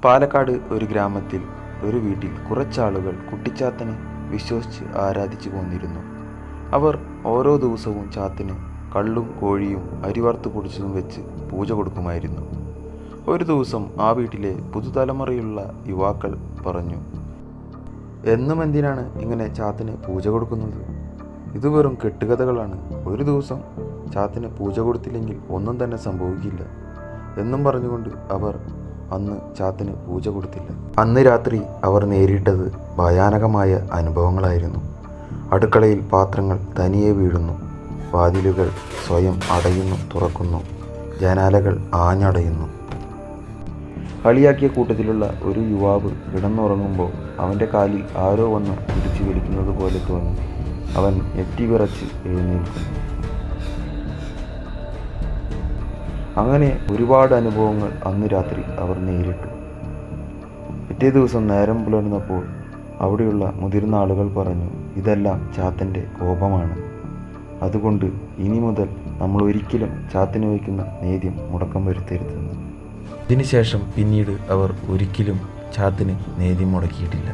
പാലക്കാട് ഒരു ഗ്രാമത്തിൽ ഒരു വീട്ടിൽ കുറച്ചാളുകൾ കുട്ടിച്ചാത്തനെ വിശ്വസിച്ച് ആരാധിച്ചു പോന്നിരുന്നു. അവർ ഓരോ ദിവസവും ചാത്തിന് കള്ളും കോഴിയും അരിവറുത്ത് പൊടിച്ചതും വെച്ച് പൂജ കൊടുക്കുമായിരുന്നു. ഒരു ദിവസം ആ വീട്ടിലെ പുതുതലമുറയുള്ള യുവാക്കൾ പറഞ്ഞു, എന്നും എന്തിനാണ് ഇങ്ങനെ ചാത്തിന് പൂജ കൊടുക്കുന്നത്? ഇത് വെറും കെട്ടുകഥകളാണ്. ഒരു ദിവസം ചാത്തിന് പൂജ കൊടുത്തില്ലെങ്കിൽ ഒന്നും തന്നെ സംഭവിക്കില്ല എന്നും പറഞ്ഞുകൊണ്ട് അവർ അന്ന് ചാത്തിന് പൂജ കൊടുത്തില്ല. അന്ന് രാത്രി അവർ നേരിട്ടത് ഭയാനകമായ അനുഭവങ്ങളായിരുന്നു. അടുക്കളയിൽ പാത്രങ്ങൾ തനിയെ വീഴുന്നു, വാതിലുകൾ സ്വയം അടയുന്നു തുറക്കുന്നു, ജനാലകൾ ആഞ്ഞടയുന്നു. കളിയാക്കിയ കൂട്ടത്തിലുള്ള ഒരു യുവാവ് കിടന്നുറങ്ങുമ്പോൾ അവൻ്റെ കാലിൽ ആരോ വന്ന് പിടിച്ചു വലിക്കുന്നത് പോലെ തോന്നി. അവൻ ഞെട്ടിവിറച്ച് എഴുന്നേൽക്കുന്നു. അങ്ങനെ ഒരുപാട് അനുഭവങ്ങൾ അന്ന് രാത്രി അവർ നേരിട്ടു. പിറ്റേ ദിവസം നേരം പുലർന്നപ്പോൾ അവിടെയുള്ള മുതിർന്ന ആളുകൾ പറഞ്ഞു, ഇതെല്ലാം ചാത്തൻ്റെ കോപമാണ്. അതുകൊണ്ട് ഇനി മുതൽ നമ്മൾ ഒരിക്കലും ചാത്തിന് വയ്ക്കുന്ന നേദ്യം മുടക്കം വരുത്തരുതെന്ന്. ഇതിനുശേഷം പിന്നീട് അവർ ഒരിക്കലും ചാത്തിന് നേദ്യം മുടക്കിയിട്ടില്ല.